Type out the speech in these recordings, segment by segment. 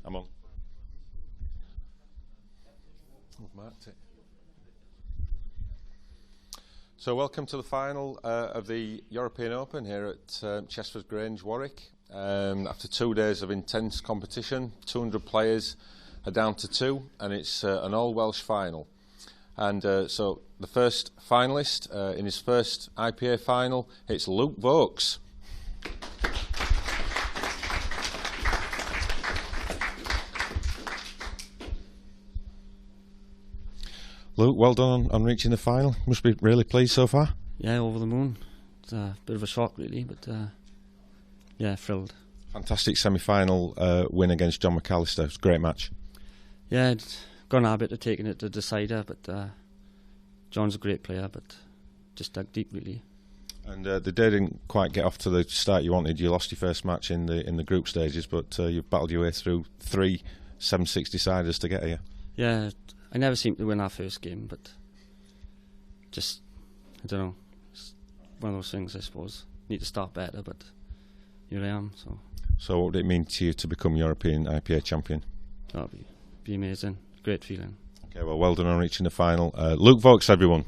I'm on. I've marked it. So welcome to the final of the European Open here at Chesterford Grange, Warwick. After 2 days of intense competition, 200 players are down to 2, and it's an all-Welsh final. And so the first finalist in his first IPA final, it's Vokes. Luke, well done on reaching the final. Must be really pleased so far. Yeah, over the moon. It's a bit of a shock, really, but yeah, thrilled. Fantastic semi-final win against John McAllister. It was a great match. Yeah, it's got an habit of taking it to decider, but John's a great player, but just dug deep, really. And the day didn't quite get off to the start you wanted. You lost your first match in the group stages, but you've battled your way through 3 7-6 deciders to get here. Yeah, I never seemed to win our first game, but just, I don't know, it's one of those things, I suppose. Need to start better, but here I am. So what would it mean to you to become European IPA champion? That'll be amazing. Great feeling. Okay, well done on reaching the final. Luke Vokes, everyone.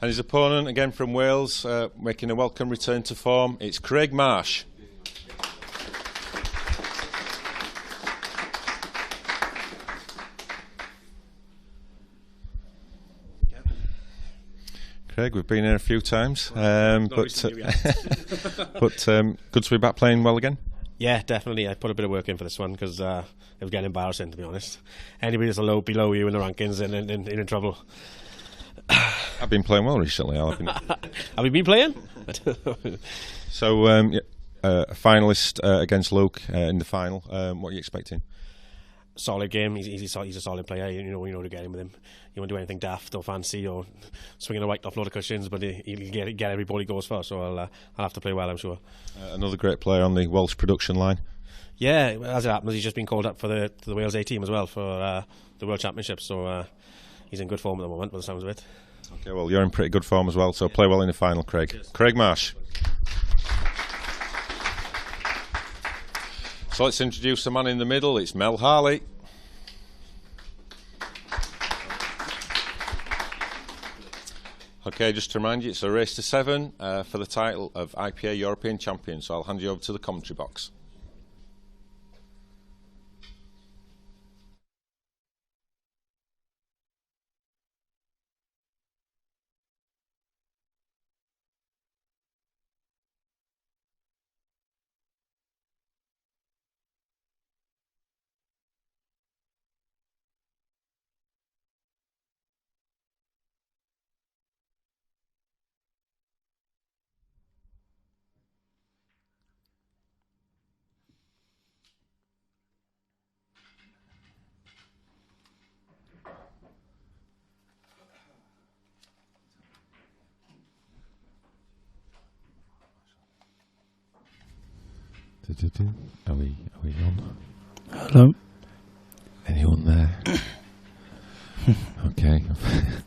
And his opponent, again from Wales, making a welcome return to form, it's Craig Marsh. Craig, we've been here a few times, but good to be back playing well again. Yeah, definitely. I put a bit of work in for this one because it was getting embarrassing, to be honest. Anybody that's below you in the rankings and in trouble. I've been playing well recently. Have you been playing? So, a finalist against Luke in the final. What are you expecting? Solid game. He's a solid player. You know to get in with him. You won't do anything daft or fancy or swinging a white off load of cushions, but he'll get every ball he goes for. So I'll have to play well, I'm sure. Another great player on the Welsh production line. Yeah, as it happens, he's just been called up for the Wales A team as well for the World Championship. So he's in good form at the moment, by the sounds of it. Okay, well you're in pretty good form as well. So play well in the final, Craig. Cheers. Craig Marsh. So let's introduce the man in the middle. It's Mel Harley. Okay, just to remind you, it's a race to 7 for the title of IPA European Champion. So I'll hand you over to the commentary box. Are we on? Hello. Anyone there? Okay, I've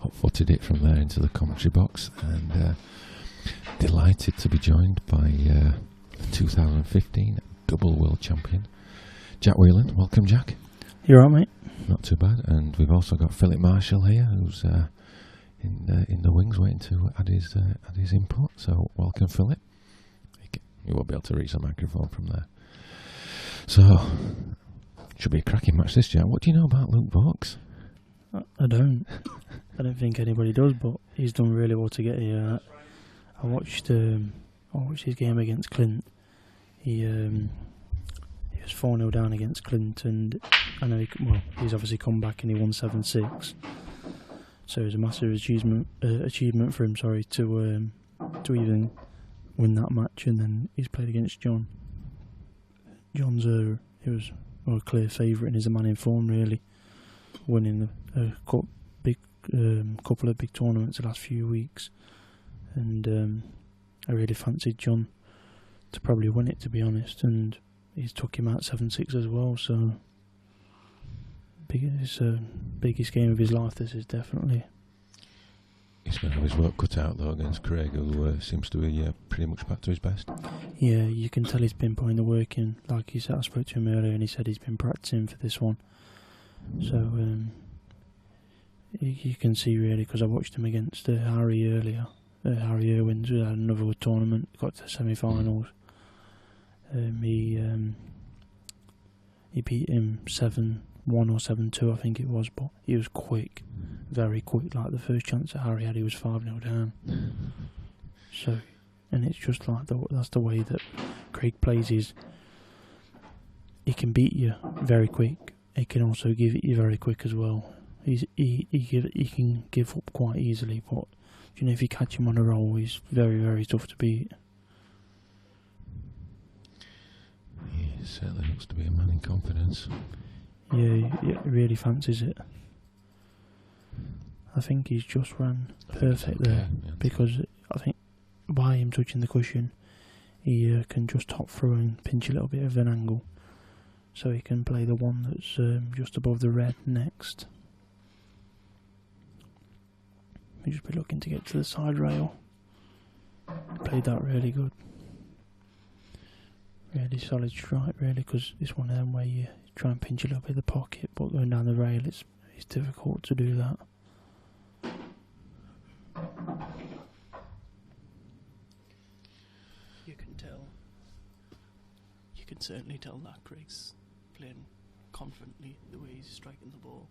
hot-footed it from there into the commentary box, and delighted to be joined by the 2015 double world champion, Jack Whelan. Welcome, Jack. You alright, mate? Not too bad. And we've also got Philip Marshall here, who's in the wings, waiting to add his input. So welcome, Philip. You won't be able to reach the microphone from there. So, should be a cracking match this, Jack. What do you know about Luke Vokes? I don't. I don't think anybody does, but he's done really well to get here. I watched his game against Clint. He was 4-0 down against Clint, and I know he's obviously come back and he won 7-6. So it was a massive achievement for him. To even win that match, and then he's played against John. John's he was a clear favourite and is a man in form, really, winning a couple of big tournaments the last few weeks, and I really fancied John to probably win it, to be honest, and he's took him out 7-6 as well. So biggest game of his life. This is definitely. He's going to have his work cut out though against Craig, who seems to be pretty much back to his best. Yeah, you can tell he's been putting the work in. Like he said, I spoke to him earlier and he said he's been practicing for this one. So you can see really, because I watched him against Harry earlier. Harry Irwin's had another tournament, got to the semi-finals. He beat him 7-1 or 7-2, I think it was, but he was quick, very quick. Like the first chance that Harry had, he was 5-0 down. So, and it's just like that's the way that Craig plays. He can beat you very quick. He can also give it you very quick as well. He can give up quite easily, but you know, if you catch him on a roll, he's very, very tough to beat. He certainly looks to be a man in confidence. Yeah, he really fancies it. I think he's just ran perfect there, because I think by him touching the cushion, he can just top through and pinch a little bit of an angle, so he can play the one that's just above the red next. He'll just be looking to get to the side rail. Played that really good. Really solid strike, really, because it's one of them where you try and pinch a little bit of the pocket, but going down the rail, it's difficult to do that. You can tell. You can certainly tell that Craig's playing confidently the way he's striking the ball,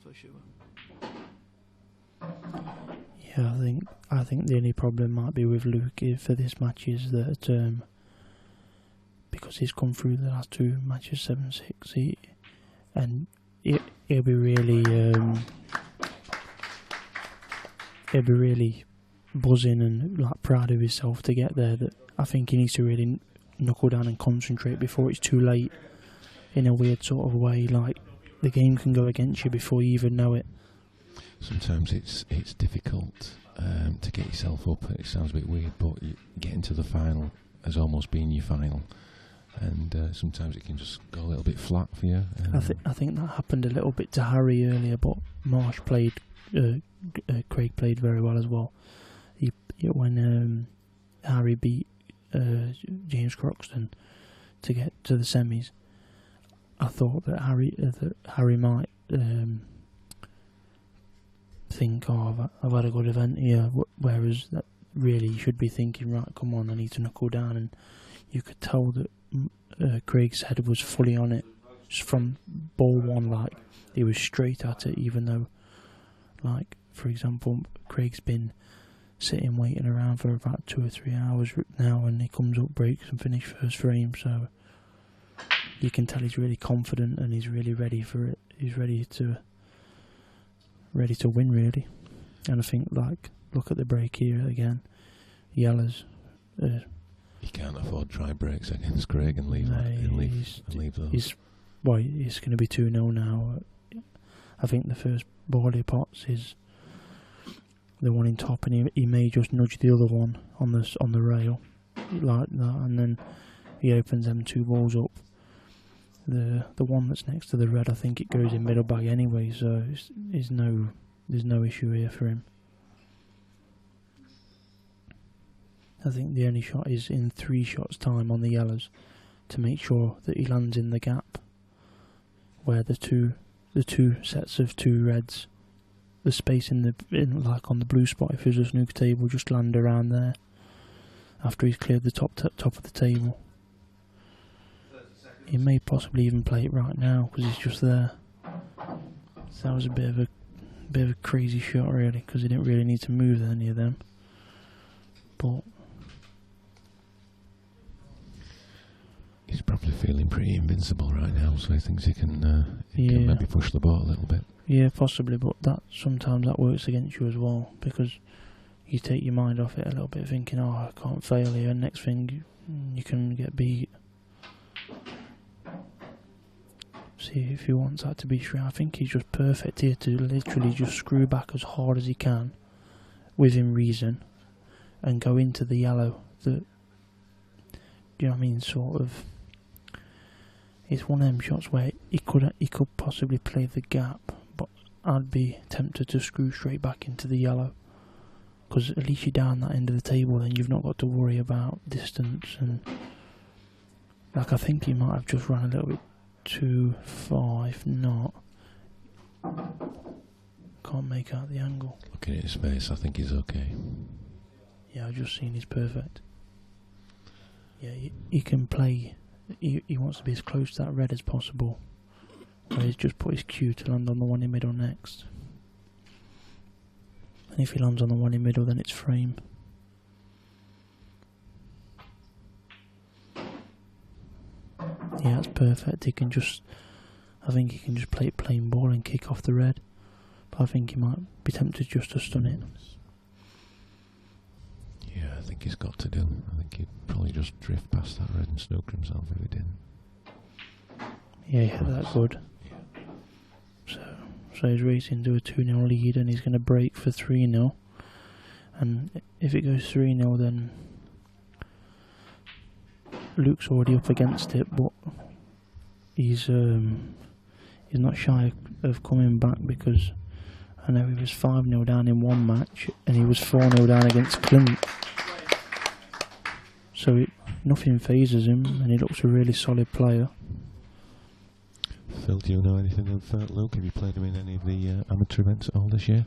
for sure. Yeah, I think the only problem might be with Luke for this match is that because he's come through the last two matches 7-6, he'll be really buzzing and like proud of himself to get there. That I think he needs to really knuckle down and concentrate before it's too late. In a weird sort of way, like the game can go against you before you even know it. Sometimes it's difficult to get yourself up. It sounds a bit weird, but getting to the final has almost been your final, and sometimes it can just go a little bit flat for you. I think that happened a little bit to Harry earlier, but Marsh played, Craig played very well as well. When Harry beat James Croxton to get to the semis, I thought that Harry might think, oh, I've had a good event here, whereas that really you should be thinking, right, come on, I need to knuckle down. And you could tell that Craig's head was fully on it just from ball one. Like he was straight at it, even though, like for example, Craig's been sitting waiting around for about 2 or 3 hours now, and he comes up, breaks and finishes first frame. So you can tell he's really confident and he's really ready for it. He's ready to win, really. And I think, like, look at the break here again. Yellers. He can't afford try breaks against Craig and leave those. It's going to be 2-0 now. I think the first ball he pots is the one in top, and he may just nudge the other one on the rail like that, and then he opens them 2 balls up. The one that's next to the red, I think it goes in middle bag anyway, so there's no issue here for him. I think the only shot is in 3 shots time on the yellows to make sure that he lands in the gap where the two sets of 2 reds, the space in like on the blue spot, if it was a snooker table, just land around there after he's cleared the top of the table. He may possibly even play it right now because he's just there. So that was a bit of a crazy shot, really, because he didn't really need to move any of them. But he's probably feeling pretty invincible right now, so he thinks he can maybe push the boat a little bit. Yeah, possibly, but sometimes that works against you as well, because you take your mind off it a little bit, thinking, oh, I can't fail here, and next thing you can get beat. See if he wants that to be true. I think he's just perfect here to literally just screw back as hard as he can, within reason, and go into the yellow. Do you know what I mean? Sort of. It's one of them shots where he could possibly play the gap, but I'd be tempted to screw straight back into the yellow. because at least you're down that end of the table, then you've not got to worry about distance. And like, I think he might have just run a little bit too far, if not. Can't make out the angle. Looking at his face, I think he's okay. Yeah, I've just seen he's perfect. Yeah, he can play. He wants to be as close to that red as possible. Where he's just put his cue to land on the one in middle next. And if he lands on the one in middle, then it's frame. Yeah, that's perfect. He can just, I think he can just play it plain ball and kick off the red. But I think he might be tempted just to stun it. Yeah, I think he's got to do. I think he'd probably just drift past that red and snooker himself if he didn't. Yeah, he hit that good. So he's racing to a 2-0 lead, and he's going to break for 3-0. And if it goes 3-0, then Luke's already up against it, but he's not shy of coming back, because I know he was 5-0 down in one match, and he was 4-0 down against Clint. So nothing phases him, and he looks a really solid player. Phil, do you know anything of Luke? Have you played him in any of the amateur events at all this year?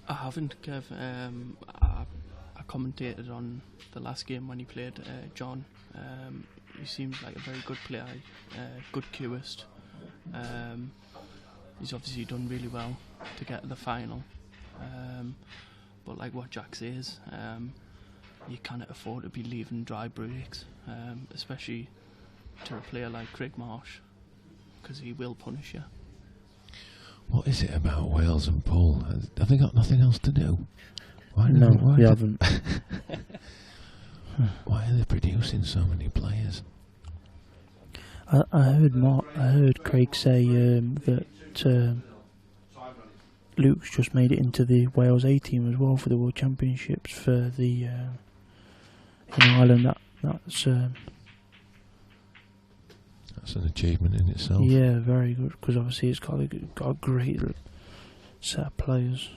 I haven't, Kev. I commentated on the last game when he played John. He seems like a very good player, good cueist. He's obviously done really well to get to the final. But like what Jack says, you cannot afford to be leaving dry breaks, especially to a player like Craig Marsh, because he will punish you. What is it about Wales and Paul? Have they got nothing else to do? Why haven't. Why are they producing so many players? I heard Craig say that Luke's just made it into the Wales A team as well for the World Championships for the in Ireland. That's an achievement in itself. Yeah, very good, because obviously it's got a great set of players.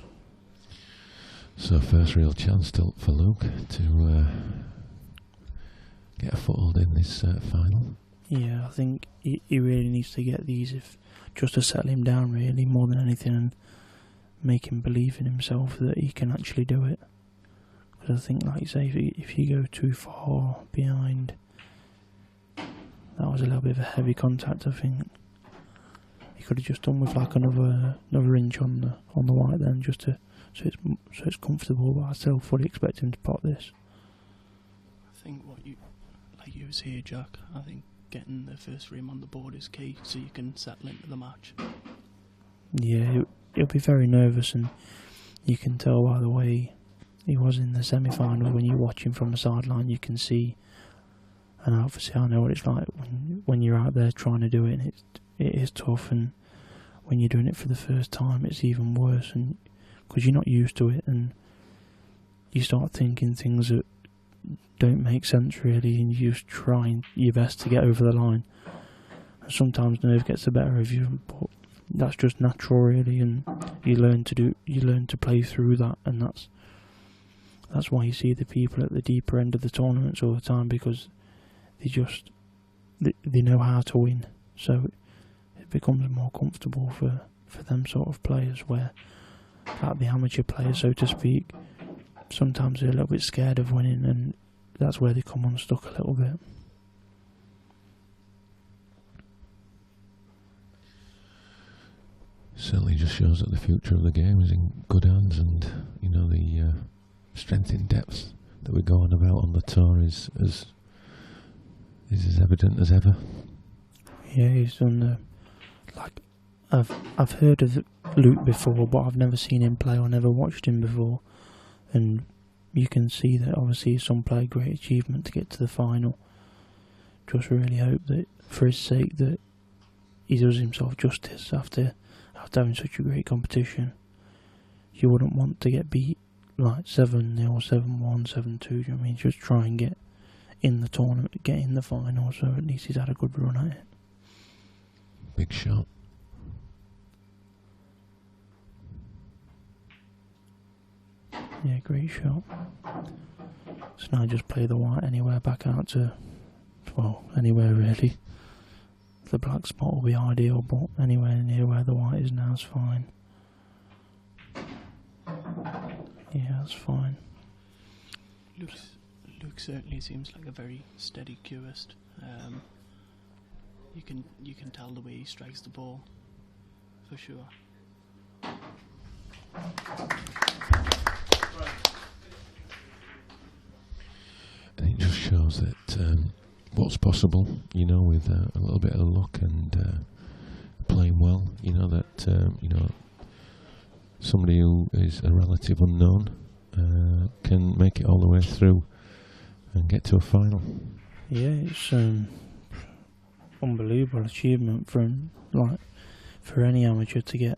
So first real chance still for Luke to get a foothold in this final. Yeah, I think he really needs to get these, just to settle him down really, more than anything, and make him believe in himself that he can actually do it. Because I think, like you say, if you go too far behind, that was a little bit of a heavy contact. I think he could have just done with like another inch on the white then, just to so it's comfortable. But I still fully expect him to pot this. I think what you say, Jack, I think getting the first frame on the board is key, so you can settle into the match. Yeah, he'll be very nervous, and you can tell by the way he was in the semi-final. When you watch him from the sideline, you can see. And obviously I know what it's like when you're out there trying to do it, and it is tough, and when you're doing it for the first time it's even worse, and because you're not used to it, and you start thinking things that don't make sense really, and you're just trying your best to get over the line, and sometimes nerve gets the better of you, but that's just natural really, and you learn to play through that, and that's why you see the people at the deeper end of the tournaments all the time, because they know how to win, so it becomes more comfortable for them sort of players, where like the amateur players, so to speak, sometimes they're a little bit scared of winning, and that's where they come unstuck a little bit. Certainly just shows that the future of the game is in good hands, and the strength in depth that we're going about on the tour is as evident as ever. Yeah, he's done like I've heard of Luke before, but I've never seen him play or never watched him before, and you can see that obviously some play a great achievement to get to the final. Just really hope that for his sake that he does himself justice after having such a great competition. You wouldn't want to get beat like 7-0, 7-1, 7-2, do you know what I mean? Just try and get in the tournament, get in the final, so at least he's had a good run at it. Big shot. Yeah, great shot. So now just play the white anywhere back out to, well, anywhere really. The black spot will be ideal, but anywhere near where the white is now is fine. Yeah, that's fine. Luke certainly seems like a very steady cueist. You can tell the way he strikes the ball, for sure. And it just shows that what's possible, you know, with a little bit of luck and playing well. You know that somebody who is a relative unknown can make it all the way through and get to a final. Yeah, it's unbelievable achievement for any amateur to get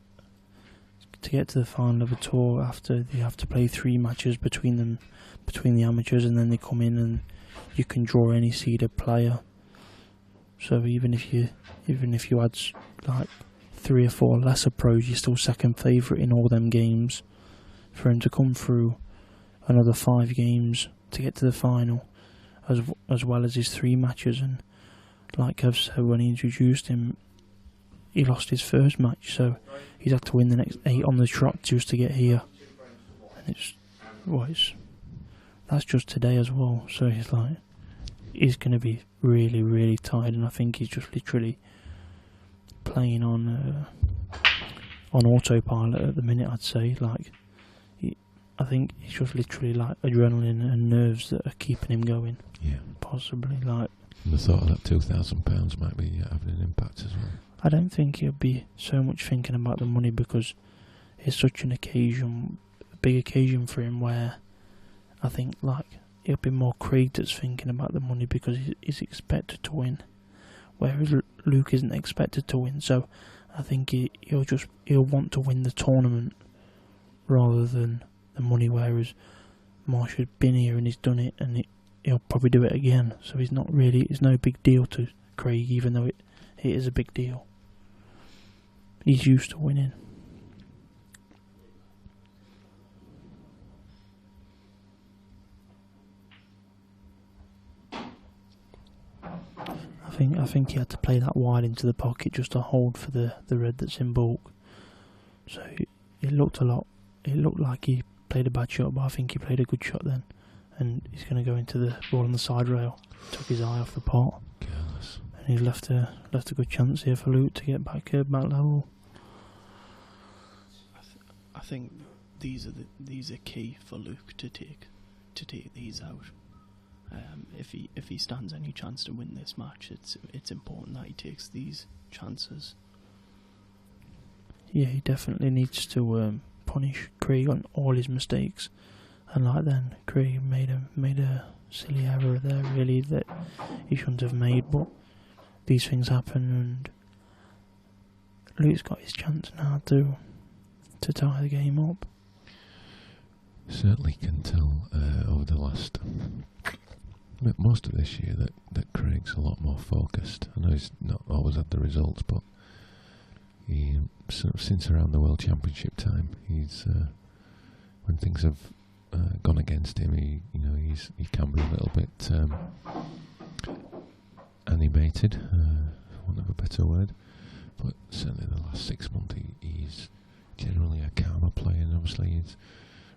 to the final of a tour after they have to play 3 matches between the amateurs, and then they come in and you can draw any seeded player. So even if you had like 3 or 4 lesser pros, you're still second favourite in all them games. For him to come through another 5 games to get to the final, as well as his 3 matches, and like Kev said when he introduced him, he lost his first match, so he's had to win the next 8 on the trot just to get here. And that's just today as well. So he's going to be really, really tired, and I think he's just literally playing on autopilot at the minute. I'd say I think it's just literally like adrenaline and nerves that are keeping him going. Yeah, possibly And the thought of that £2,000 might be having an impact as well. I don't think he'll be so much thinking about the money, because it's such an occasion, a big occasion for him, where I think it'll be more Craig that's thinking about the money because he's expected to win, whereas Luke isn't expected to win. So I think he'll want to win the tournament rather than the money, whereas Marsh has been here and he's done it, and he'll probably do it again. So it's no big deal to Craig, even though it is a big deal. He's used to winning. I think he had to play that wide into the pocket just to hold for the red that's in bulk. So it looked like he played a bad shot, but I think he played a good shot then. And he's going to go into the ball on the side rail. Took his eye off the pot. Careless. And he's left a good chance here for Luke to get back level. I think these are key for Luke to take these out. If he stands any chance to win this match, it's important that he takes these chances. Yeah, he definitely needs to punish Craig on all his mistakes, and then Craig made a silly error there, really, that he shouldn't have made. But these things happen, and Luke's got his chance now to tie the game up. Certainly can tell over the last most of this year that Craig's a lot more focused. I know he's not always had the results, but he since around the World Championship time, he's when things have gone against him, he can be a little bit animated, for want of a better word. But certainly the last 6 months, he's generally a calmer player, and obviously he's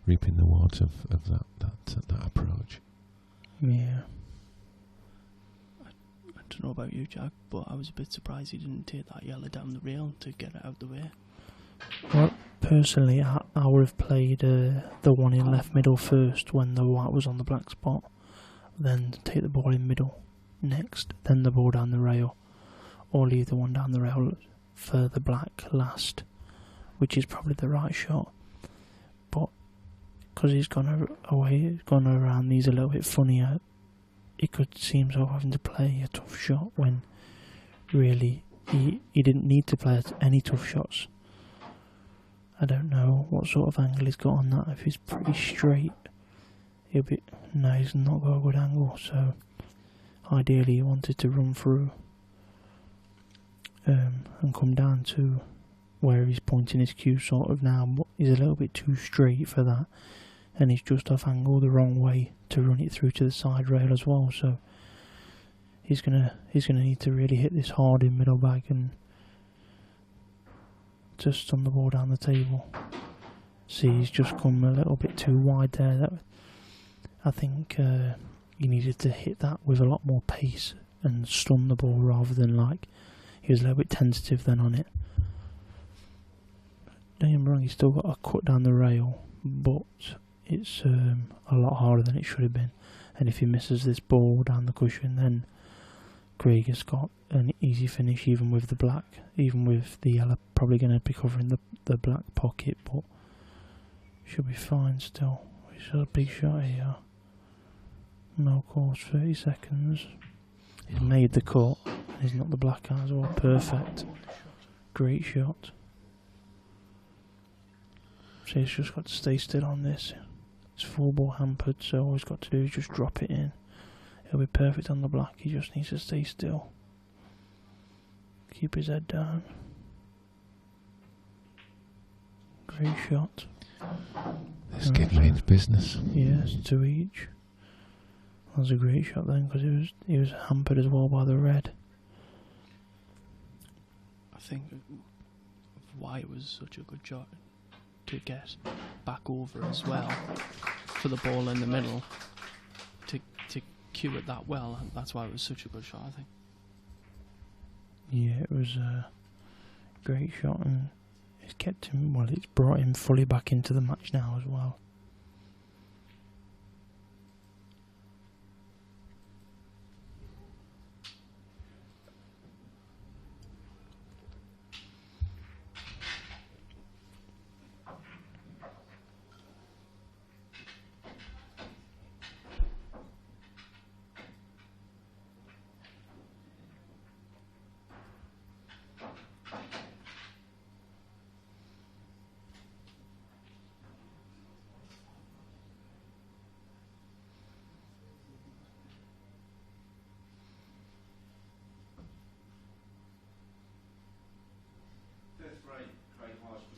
reaping the rewards of that approach. Yeah. I don't know about you, Jack, but I was a bit surprised he didn't take that yellow down the rail to get it out the way. Well, personally, I would have played the one in left middle first when the white was on the black spot, then take the ball in middle next, then the ball down the rail, or leave the one down the rail for the black last, which is probably the right shot. But because he's gone around these a little bit funnier, it could seem so having to play a tough shot when really he didn't need to play any tough shots. I don't know what sort of angle he's got on that. If he's pretty straight, he's not got a good angle, so ideally he wanted to run through and come down to where he's pointing his cue sort of now, but he's a little bit too straight for that. and he's just off angle the wrong way to run it through to the side rail as well. So he's gonna need to really hit this hard in middle bag and just stun the ball down the table. See, he's just come a little bit too wide there. That I think he needed to hit that with a lot more pace and stun the ball rather than like he was a little bit tentative then on it. Don't get me wrong, he's still got a cut down the rail, but it's a lot harder than it should have been. And if he misses this ball down the cushion, then Craig has got an easy finish, even with the black, even with the yellow probably going to be covering the black pocket, but should be fine still. He's got a big shot here. No course, 30 seconds. He's made the cut. He's not the black out as well. Perfect. Great shot. So he's just got to stay still on this. It's full ball hampered, so all he's got to do is just drop it in. It'll be perfect on the black. He just needs to stay still. Keep his head down. Great shot. This kid means business. Yes, 2 each. That was a great shot then, because he was hampered as well by the red. I think why it was such a good shot to get back over as well for the ball in the middle to cue it that well. That's why it was such a good shot, I think. Yeah, it was a great shot, and it's kept him, well, it's brought him fully back into the match now as well.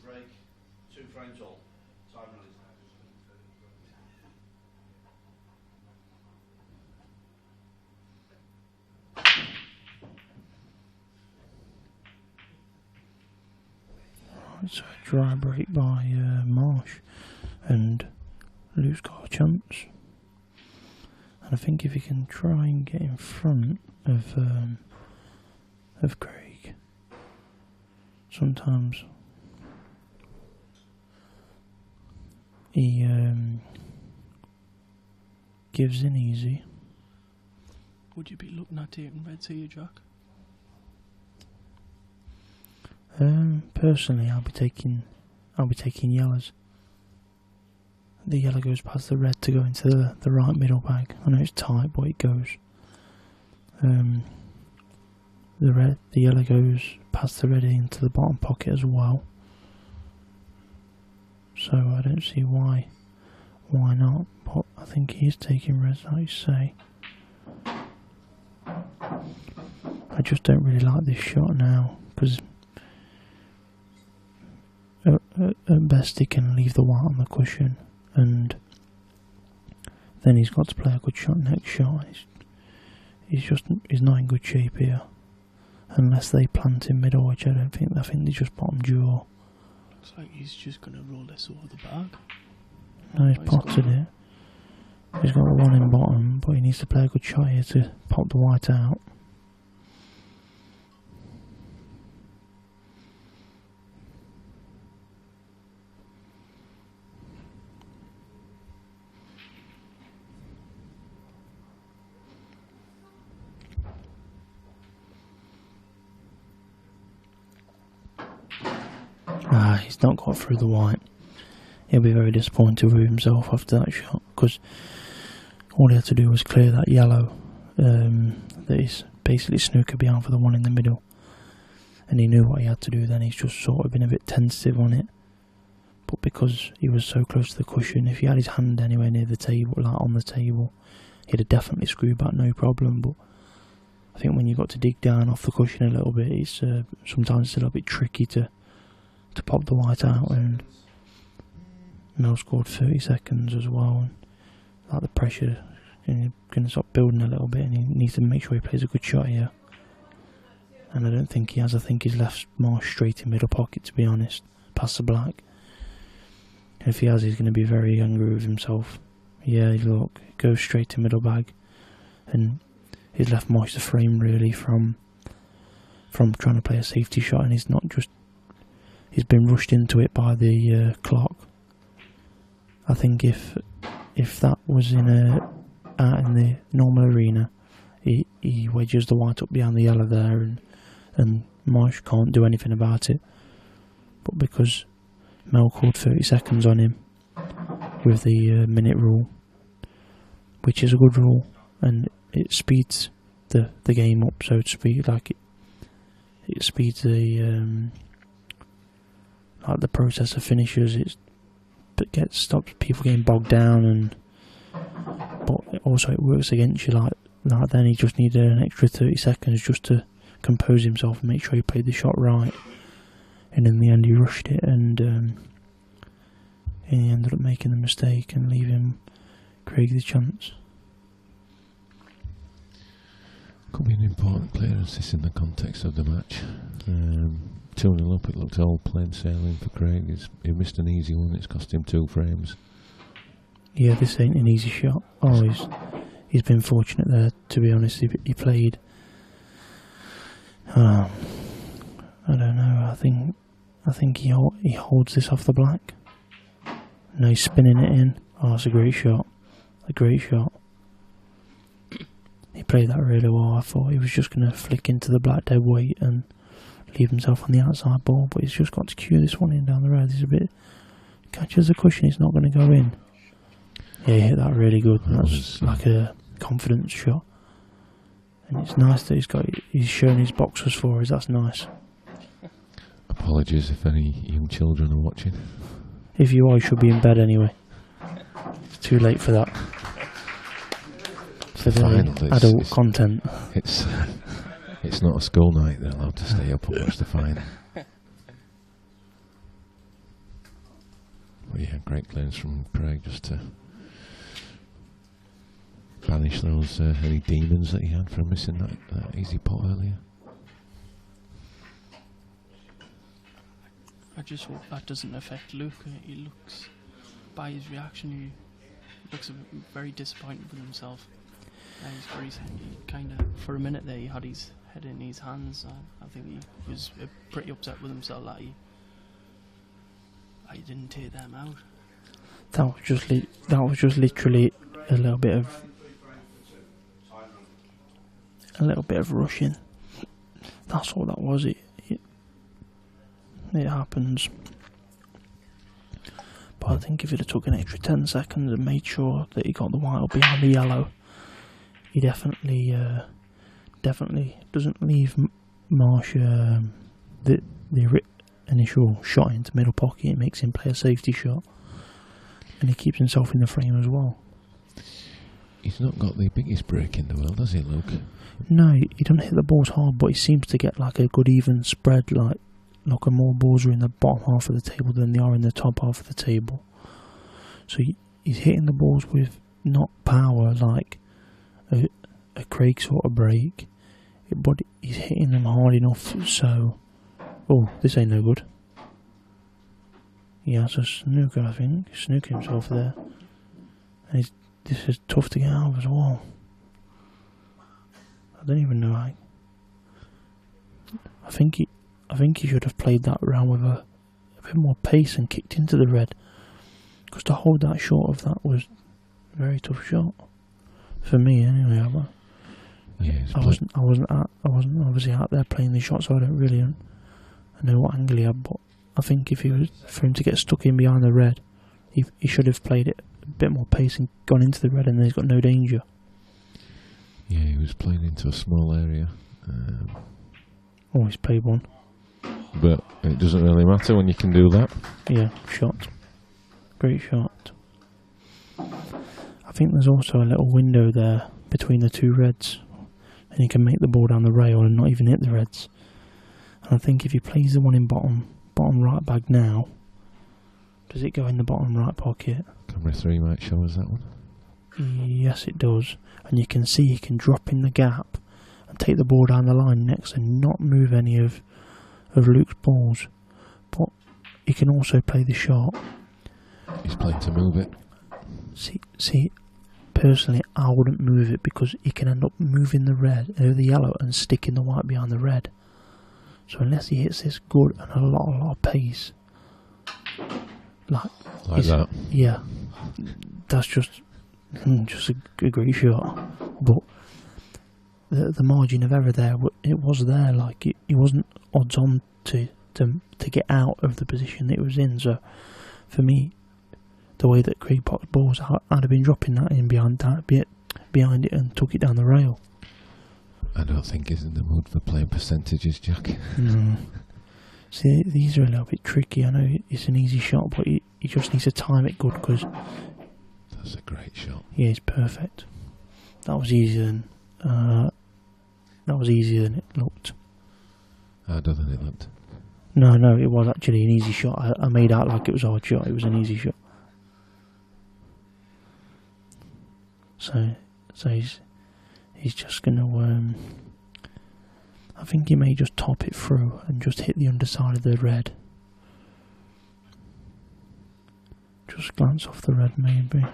Break, 2 frames all. Time release. It's a dry break by Marsh, and Luke's got a chance. And I think if he can try and get in front of Craig, sometimes he gives in easy. Would you be looking at taking reds here, Jack? Personally, I'll be taking yellows. The yellow goes past the red to go into the right middle bag. I know it's tight, but it goes. The yellow goes past the red into the bottom pocket as well. So I don't see why not. But I think he is taking reds, like you say. I just don't really like this shot now, because at best he can leave the white on the cushion, and then he's got to play a good shot next shot. He's not in good shape here, unless they plant him middle, which I don't think. I think they just bottom draw. Looks like he's just going to roll this over the bag. No, he's potted it. He's got the one in bottom, but he needs to play a good shot here to pop the white out. He's not got through the white. He'll be very disappointed with himself after that shot, because all he had to do was clear that yellow that is basically snooker behind for the one in the middle, and he knew what he had to do then. He's just sort of been a bit tentative on it, but because he was so close to the cushion, if he had his hand anywhere near the table, like on the table, he'd have definitely screwed back no problem. But I think when you've got to dig down off the cushion a little bit, it's sometimes it's a little bit tricky to pop the white out, and Mel scored 30 seconds as well, and like the pressure going to start building a little bit, and he needs to make sure he plays a good shot here. And I don't think he has. I think he's left Marsh straight in middle pocket, to be honest, past the black. And if he has, he's going to be very angry with himself. Yeah, look, goes straight to middle bag, and he's left Marsh the frame really from trying to play a safety shot, and he's been rushed into it by the clock. I think if that was out in the normal arena, he wedges the white up behind the yellow there, and Marsh can't do anything about it. But because Mel called 30 seconds on him with the minute rule, which is a good rule, and it speeds the game up, so to speak. Like it speeds the process of finishes. Stops people getting bogged down, but also it works against you. Like then he just needed an extra 30 seconds just to compose himself and make sure he played the shot right. And in the end, he rushed it, and he ended up making the mistake and leaving Craig the chance. Could be an important clearance this in the context of the match. 2-0 up, it looked all plain sailing for Craig. He missed an easy one, it's cost him 2 frames. Yeah, this ain't an easy shot. Oh, he's been fortunate there, to be honest. He played... I don't know, I think he holds this off the black. No, he's spinning it in. Oh, it's a great shot. A great shot. He played that really well. I thought he was just going to flick into the black dead weight and leave himself on the outside ball, but he's just got to cue this one in down the road. He's a bit... catches the cushion, it's not going to go in. Yeah, he hit that really good. That's like a confidence shot. And it's nice that he's shown his boxers for us. That's nice. Apologies if any young children are watching. If you are, you should be in bed anyway. It's too late for that. For the adult content. It's not a school night. They're allowed to stay up and watch the final. Well, yeah, great clearance from Craig just to banish those any demons that he had from missing that easy pot earlier. I just hope that doesn't affect Luke. He looks, by his reaction, he looks very disappointed with himself. He kind of, for a minute there, he had his head in his hands. I think he was pretty upset with himself that he didn't take them out. That was just literally a little bit of rushing. That's all that was. It happens. But I think if he'd have took an extra 10 seconds and made sure that he got the white up behind the yellow, he definitely doesn't leave Marsh the initial shot into middle pocket. It makes him play a safety shot, and he keeps himself in the frame as well. He's not got the biggest break in the world, has he, Luke? No, he doesn't hit the balls hard, but he seems to get like a good even spread. Like more balls are in the bottom half of the table than they are in the top half of the table. So he's hitting the balls with not power like a Craig sort of break, but he's hitting them hard enough so... Oh, this ain't no good. He has a snooker, I think. Snooker himself there. And this is tough to get out of as well. I don't even know how... I think he should have played that round with a bit more pace and kicked into the red. Because to hold that short of that was a very tough shot. For me, anyway. I wasn't obviously out there playing the shot, so I don't really know what angle he had. But I think if he was for him to get stuck in behind the red, he should have played it a bit more pace and gone into the red, and then he's got no danger. Yeah, he was playing into a small area. He's played one. But it doesn't really matter when you can do that. Yeah, shot. Great shot. I think there's also a little window there between the two reds, and he can make the ball down the rail and not even hit the reds. And I think if he plays the one in bottom right bag now, Does it go in the bottom right pocket? Camera 3 might show us that one. Yes, it does. And you can see he can drop in the gap and take the ball down the line next and not move any of Luke's balls. But he can also play the shot. He's playing to move it. See, personally, I wouldn't move it because he can end up moving the yellow and sticking the white behind the red. So unless he hits this good and a lot of pace, like that. Yeah, that's just a great shot. But the margin of error there, it was there. Like he wasn't odds on to get out of the position that it was in. So for me, the way that Craig popped balls, I'd have been dropping that in behind it and took it down the rail. I don't think he's in the mood for playing percentages, Jack. No. See, these are a little bit tricky. I know it's an easy shot, but he just needs to time it good because... That's a great shot. Yeah, it's perfect. That was easier than it looked. Harder than it looked. No, it was actually an easy shot. I made out like it was a hard shot. It was an easy shot. So he's just gonna. I think he may just top it through and just hit the underside of the red. Just glance off the red, maybe.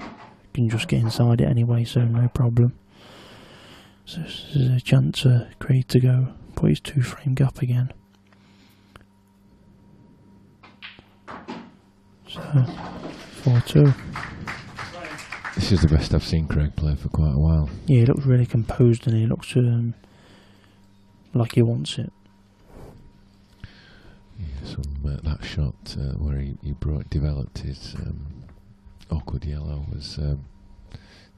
Can just get inside it anyway, so no problem. So there's a chance for Craig to go put his 2-frame gap again. So 4-2. This is the best I've seen Craig play for quite a while. Yeah, he looks really composed and he looks like he wants it. Yeah, that shot where he developed his awkward yellow was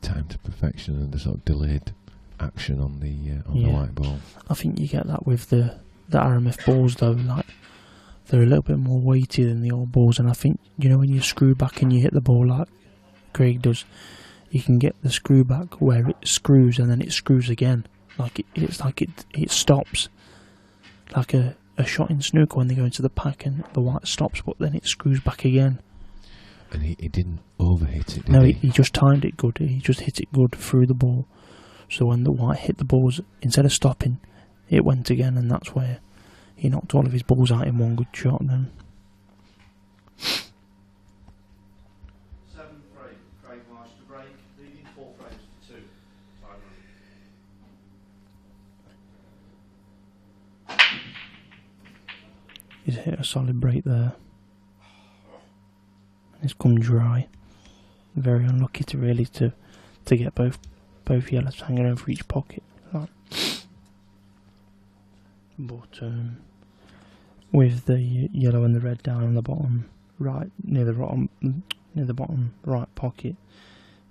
timed to perfection, and the sort of delayed action on the white ball. I think you get that with the RMF balls though, like they're a little bit more weighty than the old balls, and I think when you screw back and you hit the ball like Craig does, you can get the screw back where it screws and then it screws again. Like it's like it stops, like a shot in snooker when they go into the pack and the white stops, but then it screws back again. And he didn't overhit it, did no, he? he just timed it good. He just hit it good through the ball. So when the white hit the balls, instead of stopping, it went again, and that's where he knocked all of his balls out in one good shot then. 7 frame, Craig Marsh to break, leading 4 frames to 2. Time running. He's hit a solid break there. It's come dry. Very unlucky to get both yellows hanging over each pocket. But with the yellow and the red down on the bottom right, near the bottom right pocket,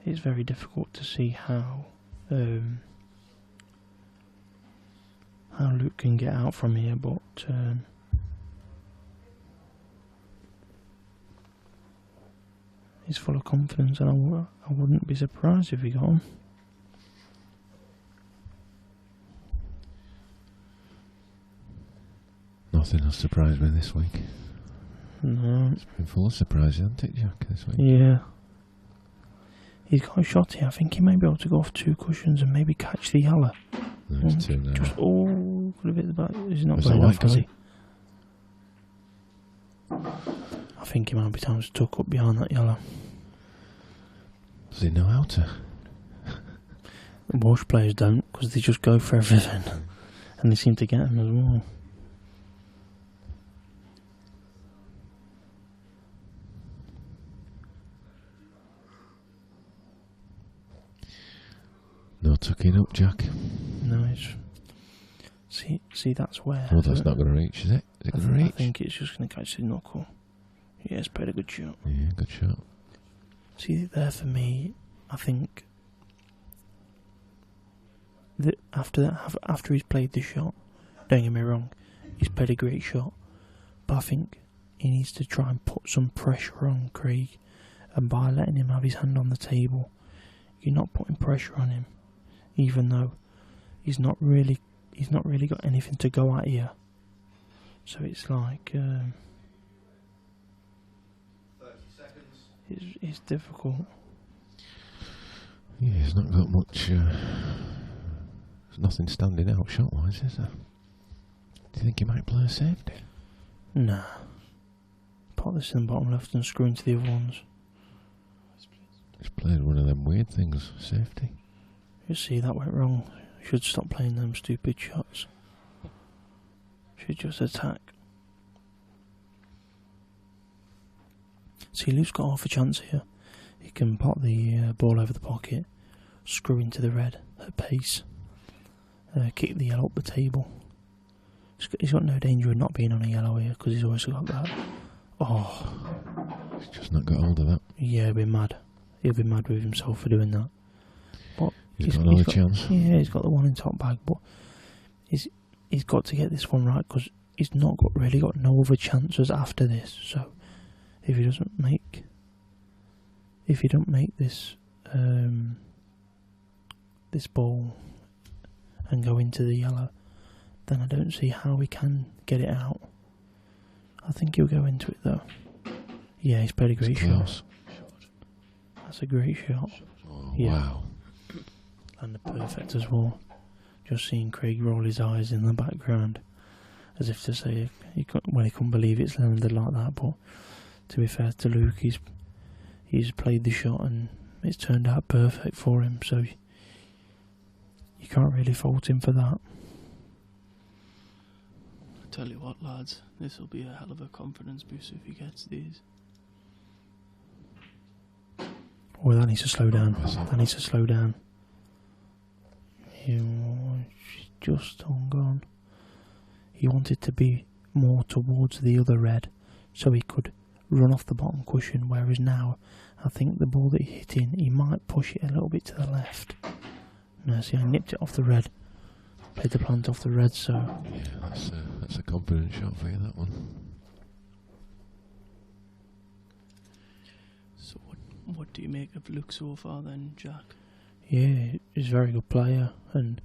it's very difficult to see how Luke can get out from here. But he's full of confidence, and I wouldn't be surprised if he got him. Nothing has surprised me this week. No. It's been full of surprises, hasn't it, Jack, this week? Yeah. He's got a shot here. I think he may be able to go off 2 cushions and maybe catch the yellow. No, it's 2 now. Could have hit the back. He's not Was going that off, white has he? I think he might be time to tuck up behind that yellow. Does he know how to? The Welsh players don't, because they just go for everything. And they seem to get him as well. No tucking up, Jack. No, it's... See, that's where... Oh, that's not going to reach, is it? Is it going to reach? I think it's just going to catch the knuckle. Yeah, it's played a good shot. Yeah, good shot. See, there for me, I think... that after he's played the shot, don't get me wrong, he's played a great shot, but I think he needs to try and put some pressure on Craig, and by letting him have his hand on the table, you're not putting pressure on him, even though he's not really got anything to go at here. So it's like 37, it's difficult. Yeah, he's not got much. There's nothing standing out shot-wise, is there? Do you think he might play a safety? Nah. Put this in the bottom left and screw into the other ones. He's played one of them weird things, safety. You see, that went wrong. Should stop playing them stupid shots. Should just attack. See, Luke's got half a chance here. He can pot the ball over the pocket, screw into the red at pace, kick the yellow up the table. He's got no danger of not being on a yellow here because he's always got that. Oh. He's just not got hold of that. Yeah, he'll be mad. He'll be mad with himself for doing that. But he's got another chance. Yeah, he's got the one in top bag, but he's got to get this one right because he's not really got no other chances after this. So if he don't make this this ball and go into the yellow, then I don't see how he can get it out. I think he'll go into it though. Yeah, he's played a great shot. That's a great shot. Oh, yeah. Wow. And the perfect as well. Just seeing Craig roll his eyes in the background as if to say he couldn't believe it's landed like that. But to be fair to Luke, he's played the shot and it's turned out perfect for him, so you can't really fault him for that. I tell you what, lads, this will be a hell of a confidence boost if he gets these. Well, that needs to slow down. That needs to slow down. She's just gone. He wanted to be more towards the other red so he could run off the bottom cushion, whereas now I think the ball that he hit in, he might push it a little bit to the left. No, see, I nipped it off the red. Played the plant off the red, so... Yeah, that's a confident shot for you, that one. So what do you make of Luke so far then, Jack? Yeah, he's a very good player, and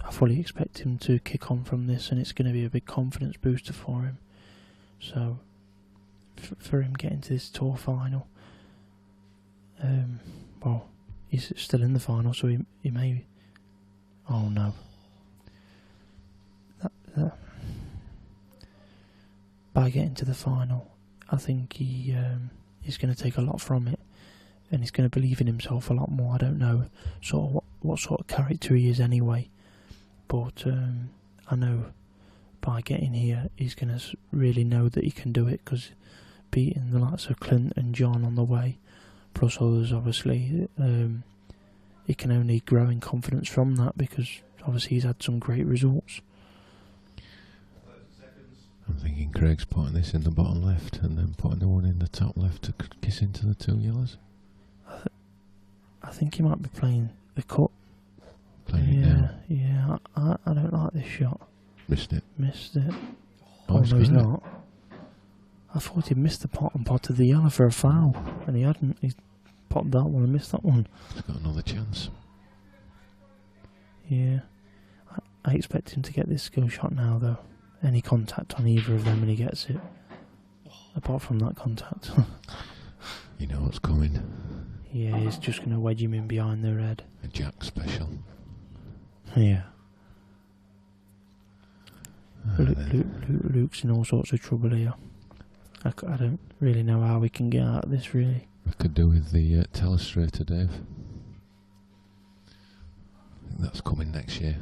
I fully expect him to kick on from this, and it's going to be a big confidence booster for him. So, for him getting to this tour final, well, he's still in the final, so he may... Oh no. By getting to the final, I think he's going to take a lot from it, and he's going to believe in himself a lot more. I don't know what sort of character he is anyway, but I know by getting here he's going to really know that he can do it, because beating the likes of Clint and John on the way, plus others obviously, he can only grow in confidence from that, because obviously he's had some great results. I'm thinking Craig's putting this in the bottom left and then putting the one in the top left to kiss into the two yellows. I think he might be playing the cut. Playing it down. Yeah, I don't like this shot. Missed it. Oh no, he's not. I thought he'd missed the pot and potted the yellow for a foul, and he hadn't. He potted that one and missed that one. He's got another chance. Yeah, I expect him to get this skill shot now though. Any contact on either of them and he gets it. Apart from that contact. You know what's coming. Yeah, he's just going to wedge him in behind the red. A Jack special. Yeah. Luke's in all sorts of trouble here. I don't really know how we can get out of this, really. We could do with the telestrator, Dave. I think that's coming next year.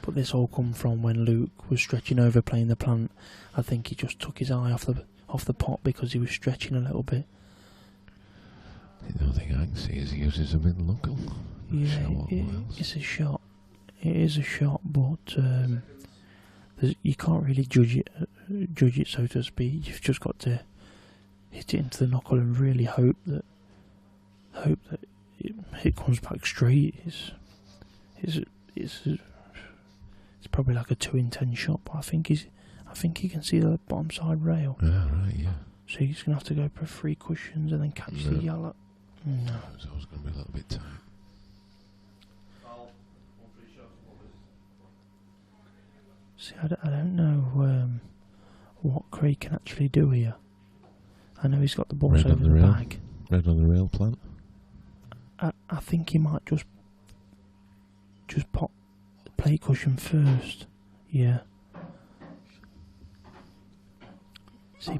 But this all come from when Luke was stretching over playing the plant. I think he just took his eye off the pot because he was stretching a little bit. The only thing I can see is he uses a middle knuckle. Yeah, it's a shot. It is a shot, but you can't really judge it, so to speak. You've just got to hit it into the knuckle and really hope that it comes back straight. It's probably like a 2 in 10 shot, but I think he can see the bottom side rail. Yeah, right, yeah. So he's going to have to go for 3 cushions and then catch the yellow. No. So it's going to be a little bit tight. See, I don't know what Craig can actually do here. I know he's got the balls Red over on the the rail. bag. Red on the rail plant. I think he might just pop the play cushion first. Yeah. See,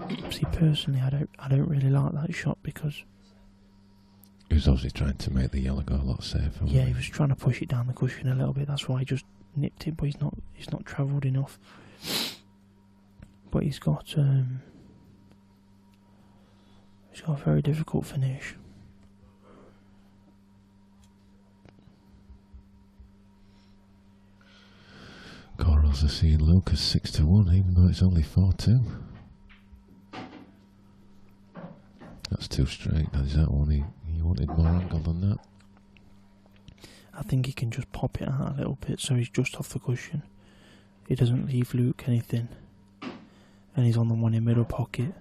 personally, I don't really like that shot because He was obviously trying to make the yellow go a lot safer. yeah, wasn't he was trying to push it down the cushion a little bit. That's why he just nipped it, but he's not travelled enough. But he's got a very difficult finish. Corals are seeing Lucas 6-1, even though it's only 4-2. That's too straight. Is that one? He wanted more angle than that. I think he can just pop it out a little bit so he's just off the cushion. He doesn't leave Luke anything. And he's on the one in middle pocket.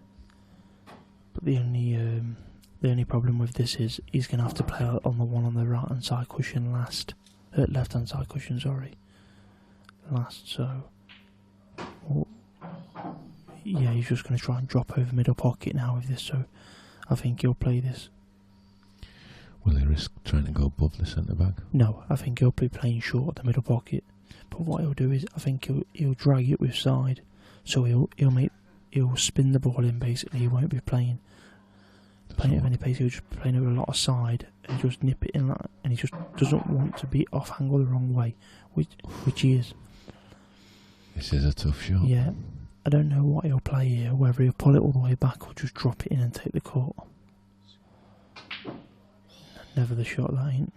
But the only problem with this is he's going to have to play on the one on the right hand side cushion last. Left hand side cushion, sorry. Last, so... Well, yeah, he's just going to try and drop over middle pocket now with this, so I think he'll play this. Will he risk trying to go above the centre back? No, I think he'll be playing short at the middle pocket. But what he'll do is, I think he'll drag it with side, so he'll spin the ball in basically. He won't be playing it with any pace. He'll just be playing it with a lot of side and just nip it in that. And he just doesn't want to be off angle the wrong way, which he is. This is a tough shot. Yeah, I don't know what he'll play here. Whether he'll pull it all the way back or just drop it in and take the court. Never the shot that ain't.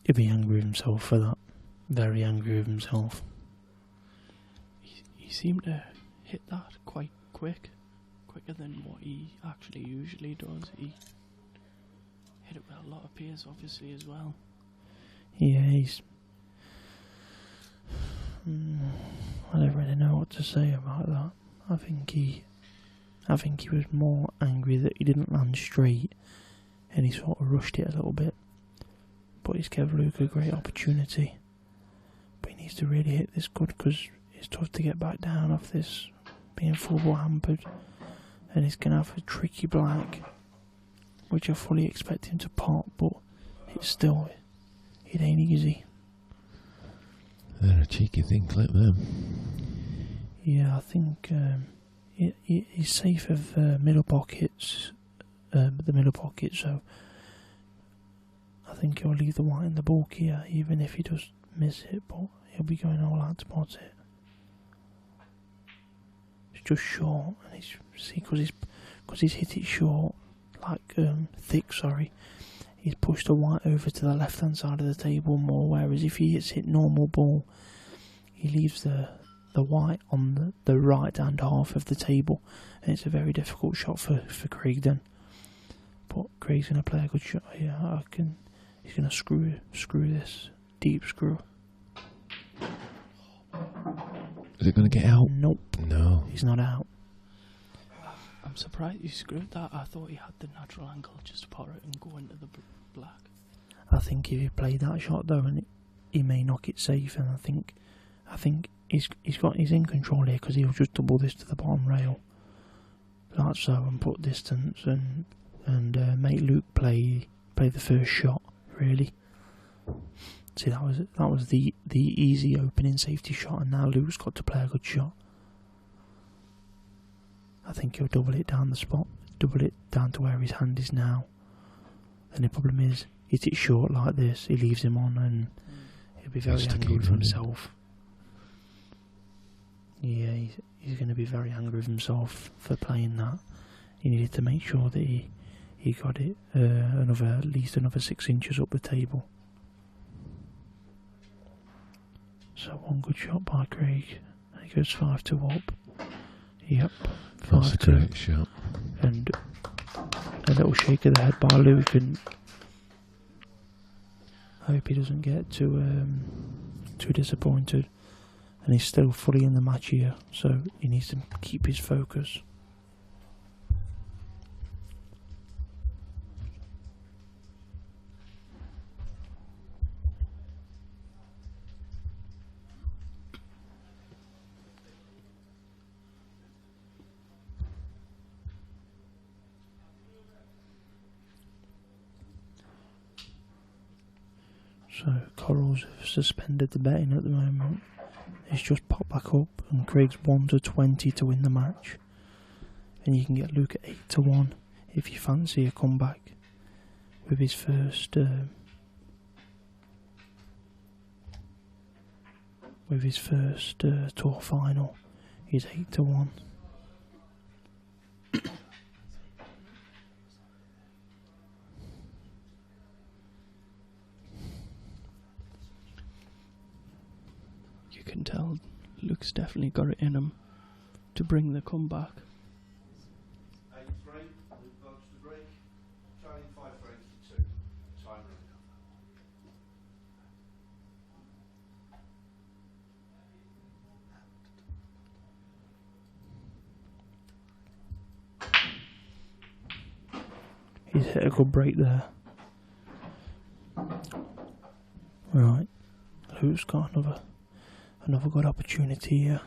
He'll be angry with himself for that. Very angry with himself. He seemed to hit that quite quicker than what he actually usually does. He hit it with a lot of pace, obviously, as well. Yeah, he's... I don't really know what to say about that. I think he was more angry that he didn't land straight and he sort of rushed it a little bit. But he's given Luke a great opportunity. But he needs to really hit this good because it's tough to get back down off this, being full ball hampered. And he's going to have a tricky black, which I fully expect him to pop, but it's still, it ain't easy. They're a cheeky thing, clip them. Yeah, I think he's safe of middle pockets, the middle pocket, so I think he'll leave the white in the bulk here, even if he does miss it, but he'll be going all out to pot it. It's just short, and because he's hit it short, like thick, sorry. He's pushed the white over to the left hand side of the table more, whereas if he hits it normal ball, he leaves the white on the right hand half of the table, and it's a very difficult shot for Craig then. But Craig's going to play a good shot here. He's going to screw this deep screw. Is it going to get out? Nope. No. He's not out. I'm surprised you screwed that. I thought he had the natural angle just to pot it and go into the black. I think if he played that shot though, and he may knock it safe, and I think he's in control here because he'll just double this to the bottom rail, like so, and put distance and make Luke play the first shot. Really, see that was the easy opening safety shot, and now Luke's got to play a good shot. I think he'll double it down the spot, double it down to where his hand is now. And the problem is, hit it short like this, he leaves him on, and he'll be very angry with himself. Yeah, he's going to be very angry with himself for playing that. He needed to make sure that he got it at least another 6 inches up the table. So one good shot by Craig, and he goes 5-2 up. Yep. That's a great shot. And a little shake of the head by Luke, and I hope he doesn't get too disappointed. And he's still fully in the match here, so he needs to keep his focus. So Corals have suspended the betting at the moment. It's just popped back up, and Craig's 1-20 to win the match. And you can get Luke at 8-1 if you fancy a comeback with his first tour final. He's 8-1. You can tell Luke's definitely got it in him to bring the comeback. 8-3, Luke Vokes to break. Trailing 5 frames to 2. Time running. He's hit a good break there. Right, Luke's got another good opportunity here,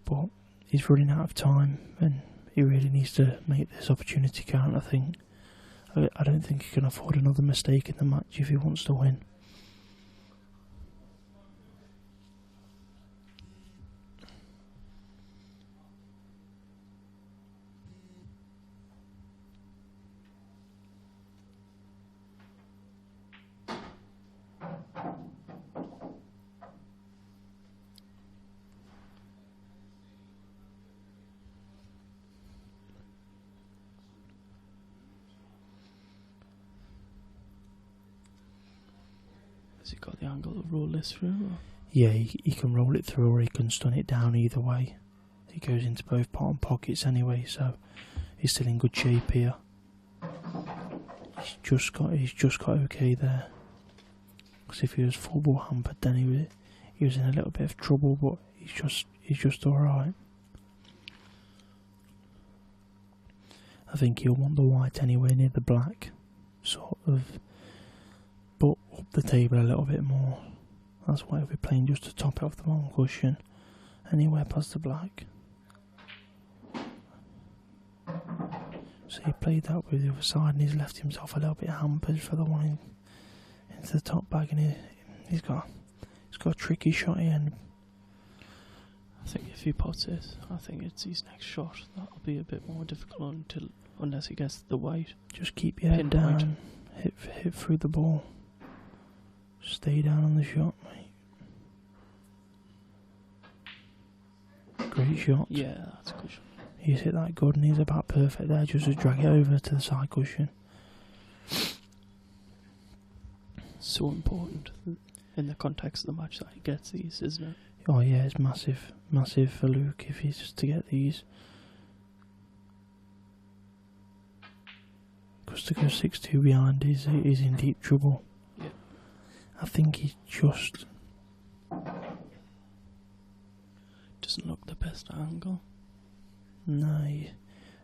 but he's running out of time, and he really needs to make this opportunity count. I think. I don't think he can afford another mistake in the match if he wants to win. Has he got the angle to roll this through? Or? Yeah, he can roll it through, or he can stun it down. Either way, he goes into both bottom pockets anyway, so he's still in good shape here. He's just got okay there. Because if he was full ball hampered, then he was in a little bit of trouble. But he's just all right. I think he'll want the white anyway near the black, sort of, but up the table a little bit more. That's why he'll be playing just to top it off the bottom cushion, anywhere past the black. So he played that with the other side, and he's left himself a little bit hampered for the one into the top bag, and he's got a tricky shot here. And I think if he puts it, I think it's his next shot. That'll be a bit more difficult unless he gets the white. Just keep your head down, hit through the ball. Stay down on the shot, mate. Great shot. Yeah, that's a good shot. He's hit that good, and he's about perfect there, just to drag it over to the side cushion. So important in the context of the match that he gets these, isn't it? Oh yeah, it's massive for Luke if he's just to get these. Because to go 6-2 behind is in deep trouble. Yeah. I think he just doesn't look the best angle. No,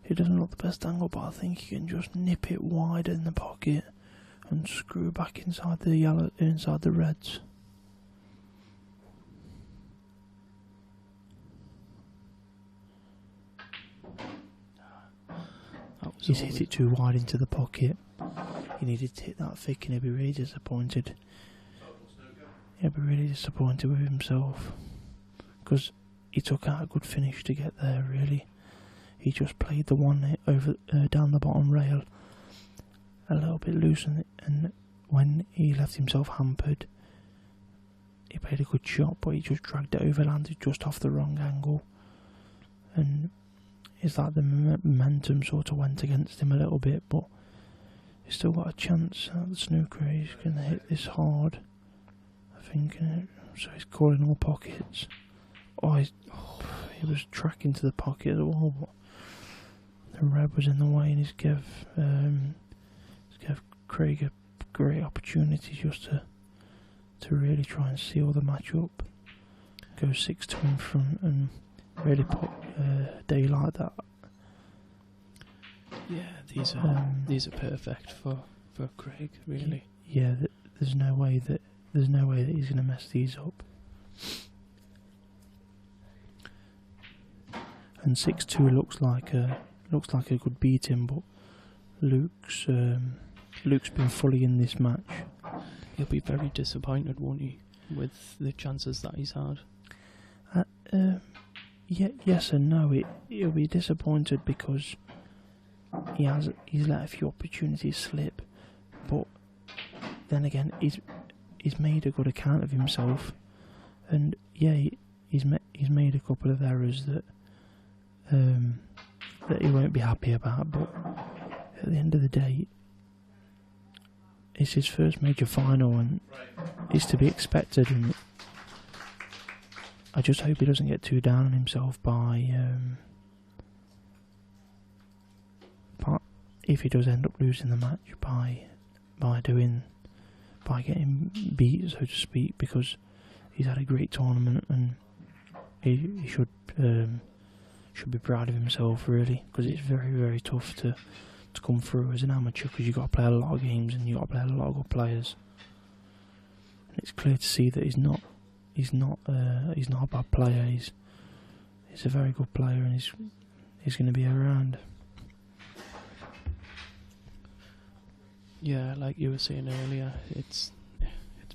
he doesn't look the best angle, but I think he can just nip it wide in the pocket and screw back inside the yellow, inside the reds. He's hit it too wide into the pocket. He needed to hit that thick, and he'd be really disappointed. He'd be really disappointed with himself, because he took out a good finish to get there, really. He just played the one over down the bottom rail a little bit loose, and when he left himself hampered, he played a good shot, but he just dragged it over, landed just off the wrong angle, and it's like the momentum sort of went against him a little bit, but he's still got a chance at the snooker. He's going to hit this hard, I think, so he's calling all pockets. He was tracking to the pocket as well, but the red was in the way, and he's gave Craig a great opportunity just to really try and seal the match up, go 6-2 in front, and really put daylight that. Yeah, these are perfect for Craig, really. Yeah, there's no way that he's going to mess these up. And 6-2 looks like a good beating, but Luke's been fully in this match. he'll be very disappointed, won't he, with the chances that he's had? Yes and no. He'll be disappointed because he's let a few opportunities slip, but then again he's made a good account of himself, and he's made a couple of errors that he won't be happy about. But at the end of the day, it's his first major final, and it's to be expected. And I just hope he doesn't get too down on himself by if he does end up losing the match by getting beat, so to speak, because he's had a great tournament and he should be proud of himself, really, because it's very, very tough to come through as an amateur, because you've got to play a lot of games and you've got to play a lot of good players. And it's clear to see that he's not a bad player. He's a very good player, and he's going to be around. Yeah, like you were saying earlier, it's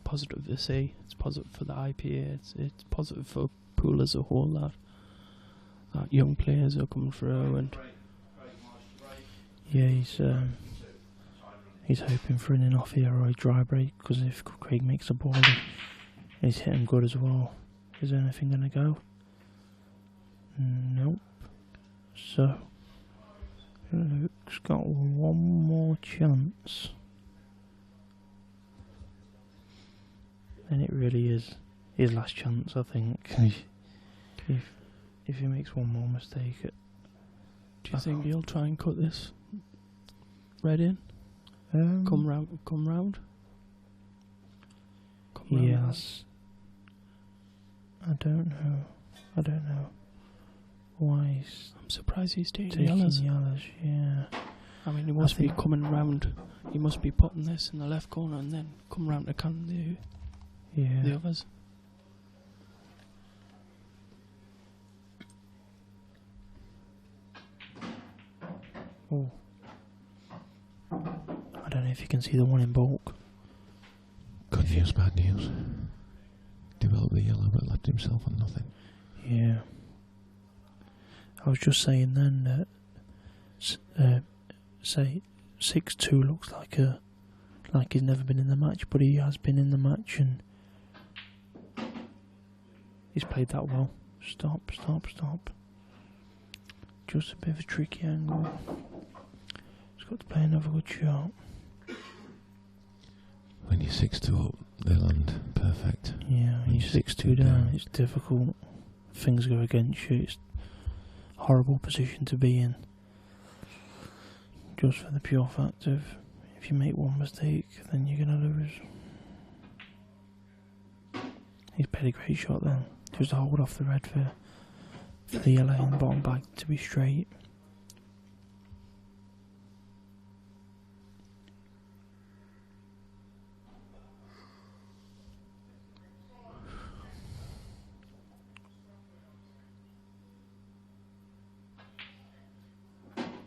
positive to see. It's positive for the IPA. It's positive for pool as a whole that young players are coming through, and yeah, he's hoping for an enough here or a dry break, because if Craig makes a ball, he's hitting good as well. Is anything going to go? Nope. So Luke's got one more chance, and it really is his last chance, I think. If he makes one more mistake, do you think he'll try and cut this red in? Come round. Yes. I don't know why he's... I'm surprised he's taking yellows. Yeah. I mean, he must be coming round. He must be putting this in the left corner and then come round to count the others. Oh. I don't know if you can see the one in bulk. Good news, bad news. Developed the yellow but left himself on nothing. Yeah. I was just saying then that say 6-2 looks like he's never been in the match, but he has been in the match and he's played that well. Stop. Just a bit of a tricky angle. He's got to play another good shot. When you're 6-2 up, they land perfect. Yeah, when you're 6-2 down, it's difficult. Things go against you. It's a horrible position to be in. Just for the pure fact of, if you make one mistake, then you're going to lose. He's played a great shot then. Just to hold off the red for the yellow in the bottom bag to be straight.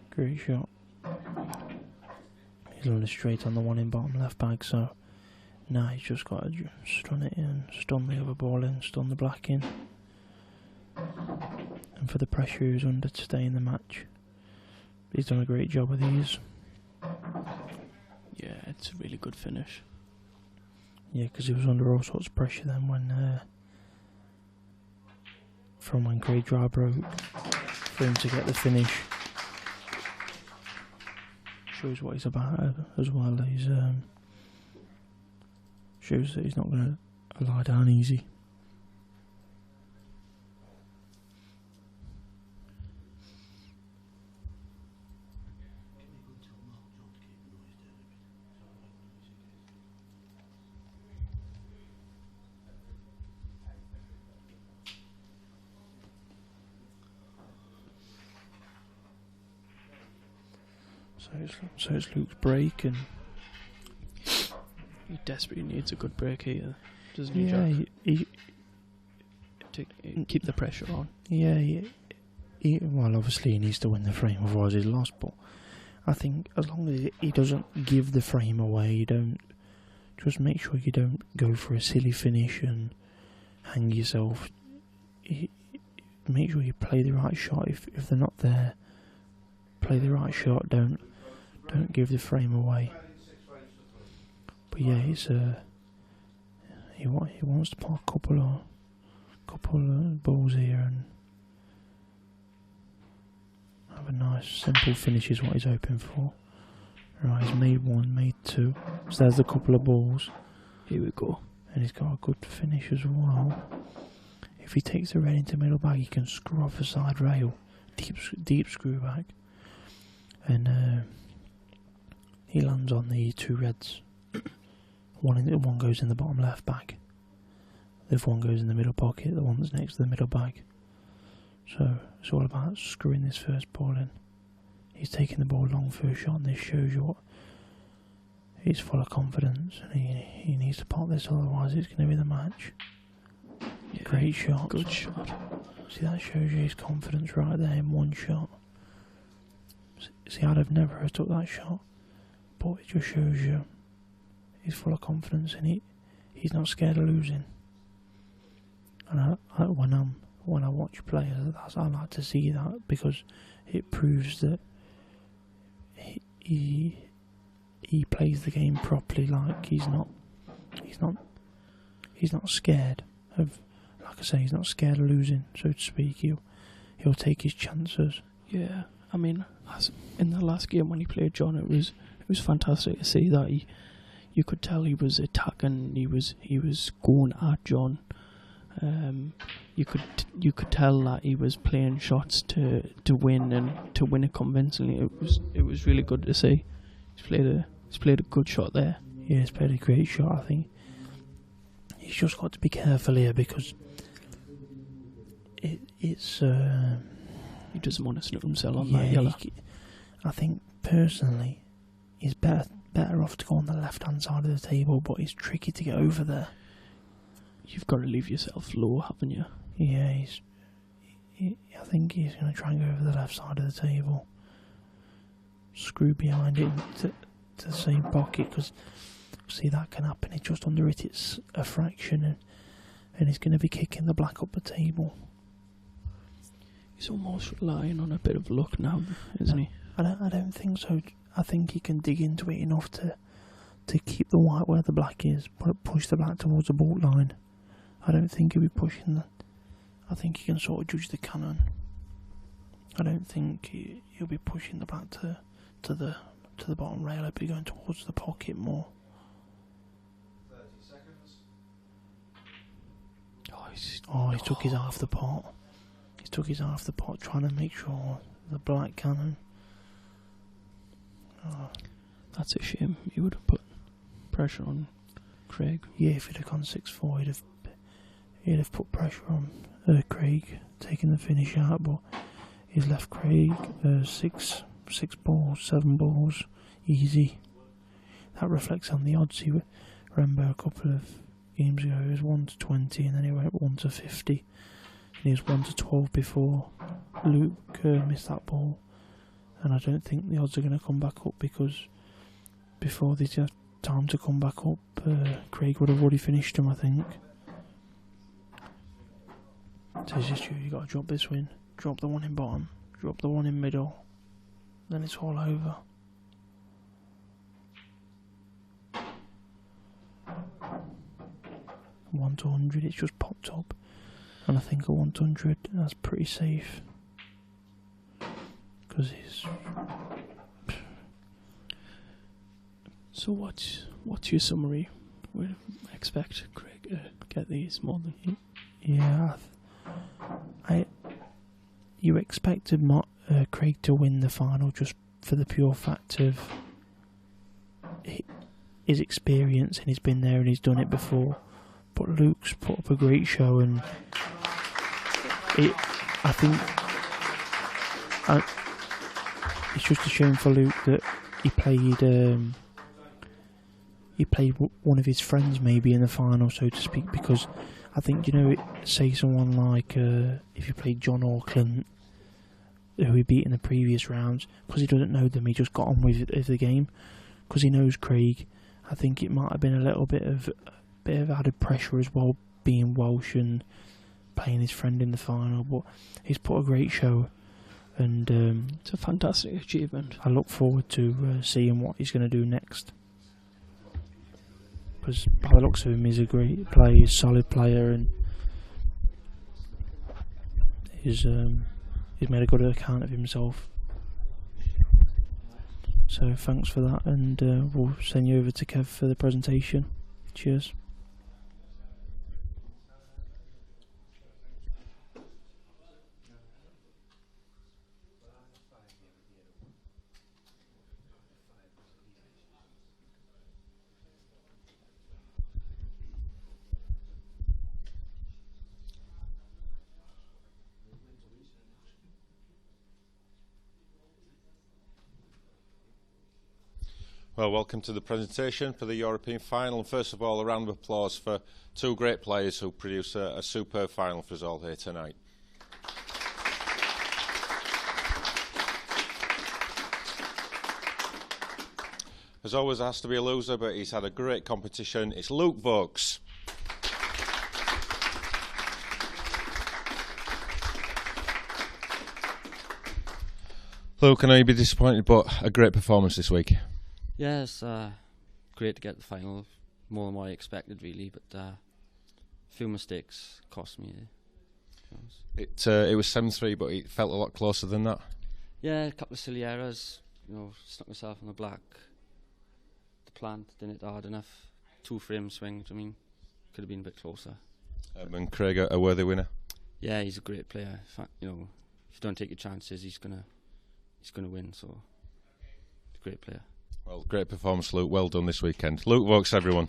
Great shot. He's landed straight on the one in bottom left bag, so now he's just got to stun it in, stun the other ball in, stun the black in. And for the pressure he was under to stay in the match. He's done a great job with these. Yeah, it's a really good finish. Yeah, because he was under all sorts of pressure then when Craig dry broke, for him to get the finish. Shows what he's about as well. He's shows that he's not going to lie down easy. So it's Luke's break, and he desperately needs a good break here, doesn't he, yeah, Jack? To keep the pressure on. Yeah, well, obviously he needs to win the frame, otherwise he's lost. But I think as long as he doesn't give the frame away, you don't just make sure you don't go for a silly finish and hang yourself. Make sure you play the right shot. If they're not there, play the right shot. Don't give the frame away. But yeah, it's he wants to put a couple of balls here and have a nice simple finish is what he's hoping for. Right, he's made one, made two. So there's a couple of balls. Here we go. And he's got a good finish as well. If he takes the red into middle bag, he can screw off the side rail. Deep screw back. And he lands on the two reds. One goes in the bottom left bag. The other one goes in the middle pocket, the one that's next to the middle bag. So it's all about screwing this first ball in. He's taking the ball long first shot, and this shows you what he's full of confidence, and he needs to pot this, otherwise it's going to be the match. Yeah, great shot. Good shot. See, that shows you his confidence right there in one shot. See, I'd have never have took that shot, but it just shows you he's full of confidence, and he's not scared of losing. And when I watch players, I like to see that, because it proves that he plays the game properly. Like he's not scared of, like I say, he's not scared of losing, so to speak. He'll take his chances. Yeah, I mean, in the last game when he played John, it was fantastic to see that you could tell he was attacking. He was going at John. You could tell that he was playing shots to win, and to win it convincingly. It was really good to see. He's played a good shot there. Yeah, he's played a great shot. I think he's just got to be careful here, because it's he doesn't want to snook himself on that yellow. I think personally he's better off to go on the left hand side of the table, but it's tricky to get over there. You've got to leave yourself low, haven't you? Yeah, I think he's going to try and go over the left side of the table. Screw behind it to the same pocket, because see, that can happen. It just under it's a fraction, and he's going to be kicking the black up the table. He's almost relying on a bit of luck now, isn't he? I don't think so. I think he can dig into it enough to keep the white where the black is, but push the black towards the baulk line. I don't think he'll be pushing that. I think he can sort of judge the cannon. I don't think he'll be pushing the black to the bottom rail. He'll be going towards the pocket more. 30 seconds. He took his half the pot. He took his half the pot, trying to make sure the black cannon. That's a shame. He would have put pressure on Craig. Yeah, if he'd have gone 6-4, he'd have put pressure on Craig, taking the finish out, but he's left Craig 6 balls, 7 balls, easy. That reflects on the odds. Remember a couple of games ago, he was 1-20, and then he went 1-50, and he was 1-12 before Luke missed that ball. And I don't think the odds are going to come back up, because before they have time to come back up, Craig would have already finished him, I think. So it's just you got to drop this win, drop the one in bottom, drop the one in middle, then it's all over. One to 100, it's just popped up, and I think a 1 to 100, that's pretty safe, because it's. So what's your summary? We expect Craig to get these more than. Yeah, you expected Craig to win the final just for the pure fact of his experience, and he's been there and he's done it before. But Luke's put up a great show, and I think it's just a shame for Luke that he played one of his friends maybe in the final, so to speak, because I think, say someone like if you played John or Clint, who he beat in the previous rounds, because he doesn't know them, he just got on with the game, because he knows Craig, I think it might have been a little bit of added pressure as well, being Welsh and playing his friend in the final. But he's put a great show, and It's a fantastic achievement. I look forward to seeing what he's going to do next. Because by the looks of him, he's a great player, he's a solid player, and he's made a good account of himself. So thanks for that, and we'll send you over to Kev for the presentation. Cheers. Well, welcome to the presentation for the European final. First of all, a round of applause for two great players who produce a superb final for us all here tonight. As always, there has to be a loser, but he's had a great competition. It's Luke Vokes. Luke, I know you'd be disappointed, but a great performance this week. Yeah, it's great to get the final, more than what I expected really, but a few mistakes cost me. It was 7-3, but it felt a lot closer than that. Yeah, a couple of silly errors, stuck myself on the black. The plant didn't hit hard enough. 2 frame swing, I mean, could have been a bit closer. And Craig, a worthy winner. Yeah, he's a great player. In fact, if you don't take your chances, he's gonna win. So, he's a great player. Well, great performance, Luke. Well done this weekend. Luke Vokes, everyone.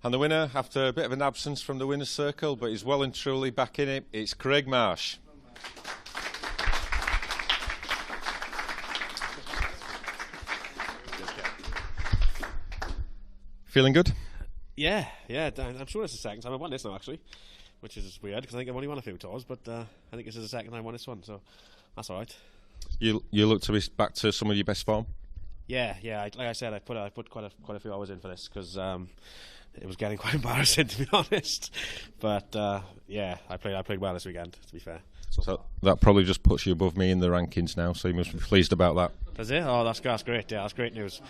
And the winner, after a bit of an absence from the winner's circle, but he's well and truly back in it, it's Craig Marsh. Feeling good? Yeah, I'm sure it's the second time I've won this now, actually, which is weird because I think I've only won a few tours, but I think this is the second time I won this one, so that's all right. You look to be back to some of your best form. Yeah. Like I said, I put quite a few hours in for this because it was getting quite embarrassing, to be honest. But I played well this weekend, to be fair. So that probably just puts you above me in the rankings now. So you must be pleased about that. Does it? Oh, that's great. Yeah, that's great news.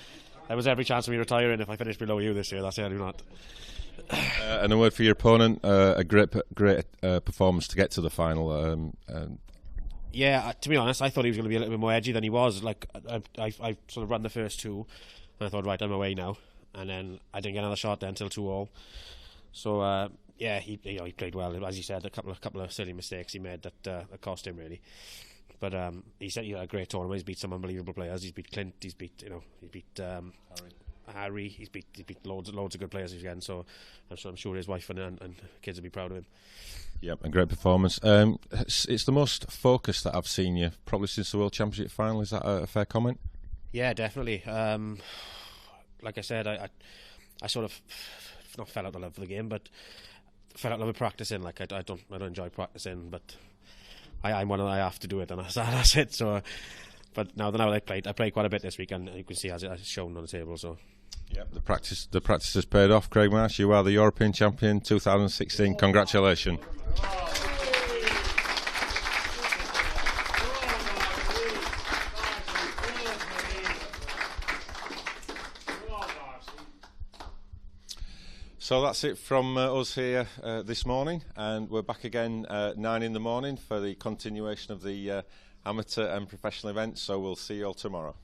There was every chance of me retiring if I finished below you this year. That's certainly not. And a word for your opponent. A great performance to get to the final. Yeah, to be honest, I thought he was going to be a little bit more edgy than he was. Like I sort of ran the first 2, and I thought, right, I'm away now. And then I didn't get another shot then until 2-all. So he played well. As you said, a couple of silly mistakes he made that cost him really. But he said he had a great tournament. He's beat some unbelievable players. He's beat Clint. He's beat Harry. He's beat loads of good players again. So I'm sure his wife and kids will be proud of him. Yep, a great performance. It's the most focused that I've seen you probably since the World Championship final. Is that a fair comment? Yeah, definitely. Like I said, I sort of not fell out of love for the game, but fell out of love with practicing. Like I don't enjoy practicing, but I'm one of I have to do it, and that's it. So, but now I played quite a bit this week, and you can see as it's shown on the table. So, yeah, the practice has paid off. Craig Marsh, you are the European champion 2016. Congratulations. So that's it from us here this morning, and we're back again at 9 in the morning for the continuation of the amateur and professional events. So we'll see you all tomorrow.